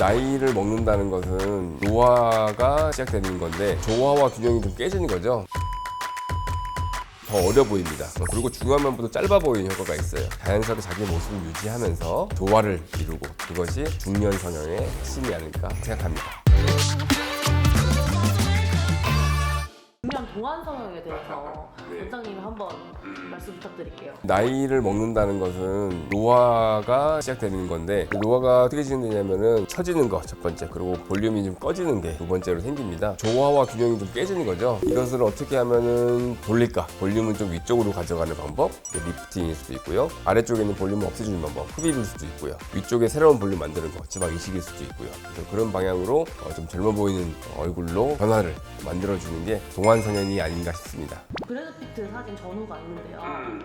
나이를 먹는다는 것은 노화가 시작되는 건데 조화와 균형이 좀 깨지는 거죠. 더 어려 보입니다. 그리고 중요한 면보다 짧아 보이는 효과가 있어요. 자연스럽게 자기 모습을 유지하면서 조화를 이루고 그것이 중년 성형의 핵심이 아닐까 생각합니다. 중요한 동안 성형에 대해서 원장님 한번 말씀 부탁드릴게요. 나이를 먹는다는 것은 노화가 시작되는 건데 노화가 어떻게 진행되냐면은 처지는 거 첫 번째, 그리고 볼륨이 좀 꺼지는 게 두 번째로 생깁니다. 조화와 균형이 좀 깨지는 거죠. 이것을 어떻게 하면은 돌릴까? 볼륨을 좀 위쪽으로 가져가는 방법, 리프팅일 수도 있고요. 아래쪽에 있는 볼륨을 없애주는 방법, 흡입일 수도 있고요. 위쪽에 새로운 볼륨 만드는 거, 지방 이식일 수도 있고요. 그래서 그런 방향으로 좀 젊어 보이는 얼굴로 변화를 만들어주는 게 동안 성형이 아닌가 싶습니다. 브래드 피트 사진 전후가 있는데요.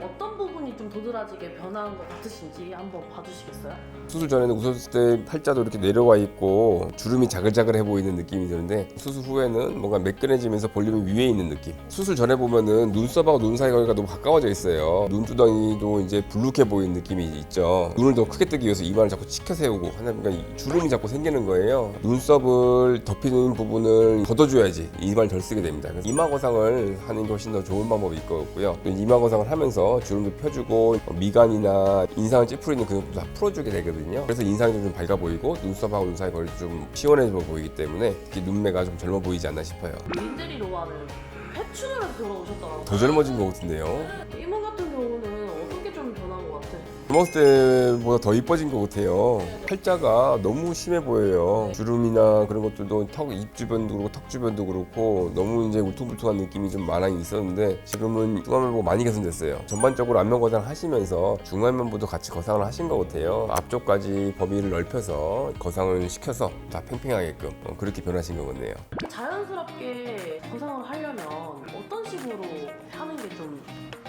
어떤 부분이 좀 도드라지게 변한 것 같으신지 한번 봐주시겠어요? 수술 전에는 웃었을 때 팔자도 이렇게 내려와 있고 주름이 자글자글해 보이는 느낌이 드는데 수술 후에는 뭔가 매끈해지면서 볼륨이 위에 있는 느낌. 수술 전에 보면은 눈썹하고 눈 사이 거리가 너무 가까워져 있어요. 눈두덩이도 이제 불룩해 보이는 느낌이 있죠. 눈을 더 크게 뜨기 위해서 이마를 자꾸 치켜 세우고 하니까 주름이 자꾸 생기는 거예요. 눈썹을 덮이는 부분을 걷어줘야지 이마를 덜 쓰게 됩니다. 그래서 이마 거상을 하는 게 훨씬 더 좋은 방법이 있고요. 이마 거상을 하면서 주름도 펴주고 미간이나 인상을 찌푸리는 근육도 다 풀어주게 되거든요. 그래서 인상이 좀 밝아 보이고 눈썹하고 눈 사이 거리도 좀 시원해 보이기 때문에 특히 눈매가 좀 젊어 보이지 않나 싶어요. 린데리 로아는 회춘을 해서 돌아오셨더라고요. 더 젊어진 것 같은데요. 이모 같은 경우는 어떤 게 좀 변한 것 같아? 젊었을 때보다 더 이뻐진 것 같아요. 팔자가 너무 심해 보여요. 주름이나 그런 것들도 입 주변도 그렇고 턱 주변도 그렇고 너무 이제 울퉁불퉁한 느낌이 좀 많이 있었는데 지금은 중안면부 많이 개선됐어요. 전반적으로 안면 거상 하시면서 중안면부도 같이 거상을 하신 것 같아요. 앞쪽까지 범위를 넓혀서 거상을 시켜서 다 팽팽하게끔 그렇게 변하신 것 같네요. 자연스럽게 거상을 하려면 어떤 식으로 하는 게 좀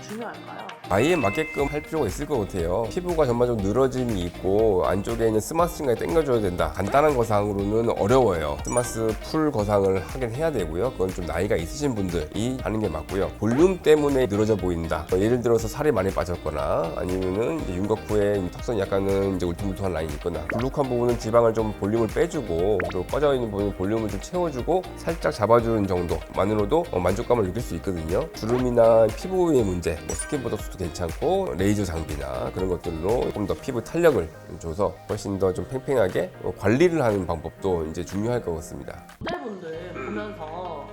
중요할까요? 나이에 맞게끔 할 필요가 있을 것 같아요. 피부가 전반적으로 늘어짐이 있고 안쪽에 있는 스마스층까지 당겨줘야 된다. 간단한 거상으로는 어려워요. 스마스 풀 거상을 하긴 해야 되고요. 그건 좀 나이가 있으신 분들이 하는 게 맞고요. 볼륨 때문에 늘어져 보인다. 예를 들어서 살이 많이 빠졌거나 아니면은 이제 윤곽 후에 턱선이 약간은 이제 울퉁불퉁한 라인이 있거나 불룩한 부분은 지방을 좀 볼륨을 빼주고 그리고 꺼져 있는 부분은 볼륨을 좀 채워주고 살짝 잡아주는 정도만으로도 만족감을 느낄 수 있거든요. 주름이나 피부의 문제, 스킨 보톡스도 괜찮고 레이저 장비나 그런 것들로 조금 더 피부 탄력을 줘서 훨씬 더 좀 팽팽하게 관리를 하는 방법도 이제 중요할 것 같습니다. 모델분들 보면서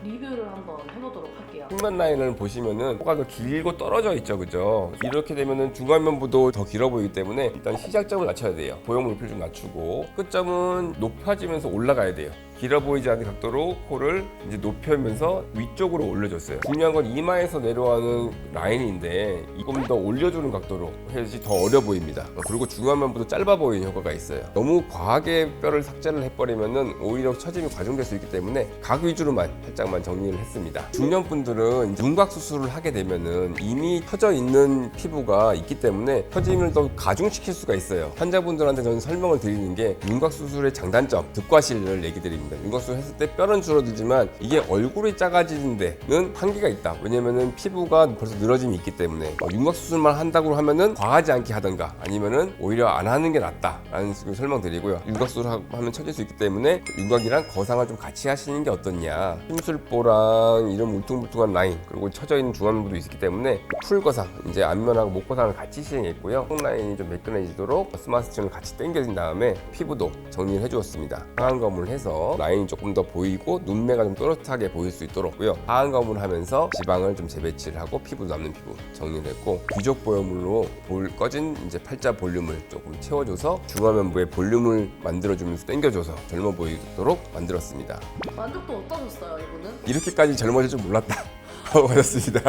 리뷰를 한번 해보도록 할게요. 측면 라인을 보시면은 코가 더 길고 떨어져 있죠, 그죠? 이렇게 되면은 중안면부도 더 길어 보이기 때문에 일단 시작점을 낮춰야 돼요. 보형 높이를 좀 낮추고 끝점은 높아지면서 올라가야 돼요. 길어 보이지 않는 각도로 코를 이제 높여면서 위쪽으로 올려줬어요. 중요한 건 이마에서 내려가는 라인인데 조금 더 올려주는 각도로 해야지 더 어려 보입니다. 그리고 중안면부도 짧아 보이는 효과가 있어요. 너무 과하게 뼈를 삭제를 해버리면은 오히려 처짐이 과중될 수 있기 때문에 각 위주로만 살짝만 정리를 했습니다. 중년분들은 윤곽 수술을 하게 되면은 이미 펴져 있는 피부가 있기 때문에 처짐을 더 가중시킬 수가 있어요. 환자분들한테 저는 설명을 드리는 게 윤곽 수술의 장단점, 득과실을 얘기 드립니다. 윤곽수술 했을 때 뼈는 줄어들지만 이게 얼굴이 작아지는 데는 한계가 있다. 왜냐면은 피부가 벌써 늘어짐이 있기 때문에 윤곽수술만 한다고 하면은 과하지 않게 하던가 아니면은 오히려 안 하는 게 낫다라는 식으로 설명드리고요. 윤곽수술 하면 처질 수 있기 때문에 윤곽이랑 거상을 좀 같이 하시는 게 어떻냐. 힘술보랑 이런 울퉁불퉁한 라인 그리고 처져 있는 중안부도 있기 때문에 풀 거상, 이제 안면하고 목 거상을 같이 시행했고요. 턱 라인이 좀 매끈해지도록 스마스층을 같이 당겨진 다음에 피부도 정리를 해주었습니다. 상안 검을 해서 라인이 조금 더 보이고 눈매가 좀 또렷하게 보일 수 있도록요. 하안 검을 하면서 지방을 좀 재배치를 하고 피부도 남는 피부 정리를 했고 귀족 보형물로 꺼진 이제 팔자 볼륨을 조금 채워줘서 중안면부의 볼륨을 만들어주면서 당겨줘서 젊어 보이도록 만들었습니다. 만족도 어떠셨어요, 이분은? 이렇게까지 젊어질 줄 몰랐다 하고 가셨습니다.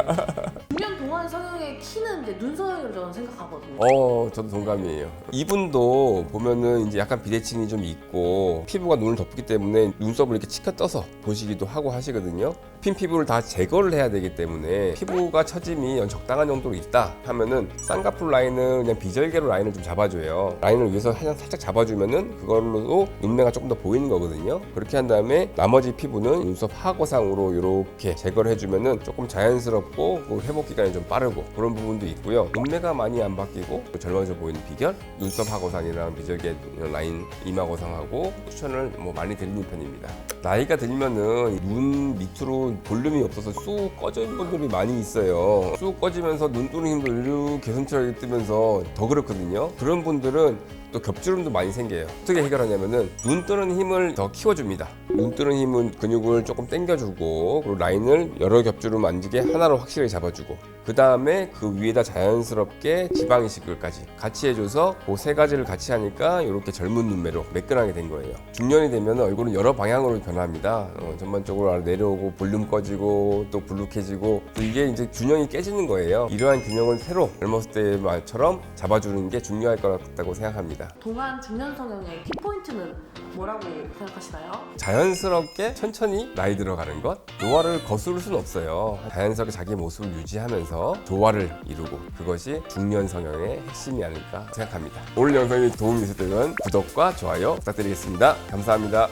중년 동안 성형의 키는 이제 눈 성형을 저는 생각하거든요. 저도 동감이에요. 이분도 보면은 이제 약간 비대칭이 좀 있고 피부가 눈을 덮기 때문에 눈썹을 이렇게 치켜 떠서 보시기도 하고 하시거든요. 핀 피부를 다 제거를 해야 되기 때문에 피부가 처짐이 적당한 정도로 있다 하면은 쌍꺼풀 라인을 그냥 비절개로 라인을 좀 잡아줘요. 라인을 위에서 살짝 잡아주면은 그걸로도 눈매가 조금 더 보이는 거거든요. 그렇게 한 다음에 나머지 피부는 눈썹 하고상으로 이렇게 제거를 해주면은 조금 자연스럽고 회복 기간이 좀 빠르고 그런 부분도 있고요. 눈매가 많이 안 바뀌고 젊어져 보이는 비결, 눈썹 하고상이랑 비절개 라인 이마 고상하고 추천을 많이 드리는 편입니다. 나이가 들면은 눈 밑으로 볼륨이 없어서 쑥 꺼진 분들이 많이 있어요. 쑥 꺼지면서 눈 뜨는 힘도 이렇게 개선처럼 뜨면서 더 그렇거든요. 그런 분들은 또 겹주름도 많이 생겨요. 어떻게 해결하냐면은 눈 뜨는 힘을 더 키워줍니다. 눈 뜨는 힘은 근육을 조금 당겨주고 그리고 라인을 여러 겹주름 안 지게 하나로 확실히 잡아주고 그 다음에 그 위에다 자연스럽게 지방 이식을까지 같이 해줘서 그 세 가지를 같이 하니까 이렇게 젊은 눈매로 매끈하게 된 거예요. 중년이 되면 얼굴은 여러 방향으로 변합니다. 전반적으로 내려오고 볼륨 꺼지고 또 불룩해지고 또 이게 이제 균형이 깨지는 거예요. 이러한 균형을 새로 젊었을 때처럼 잡아주는 게 중요할 것 같다고 생각합니다. 동안 중년 성형의 키포인트는 뭐라고 생각하시나요? 자연스럽게 천천히 나이 들어가는 것, 노화를 거스를 수는 없어요. 자연스럽게 자기 모습을 유지하면서 조화를 이루고 그것이 중년 성형의 핵심이 아닐까 생각합니다. 오늘 영상이 도움이 되셨다면 구독과 좋아요 부탁드리겠습니다. 감사합니다.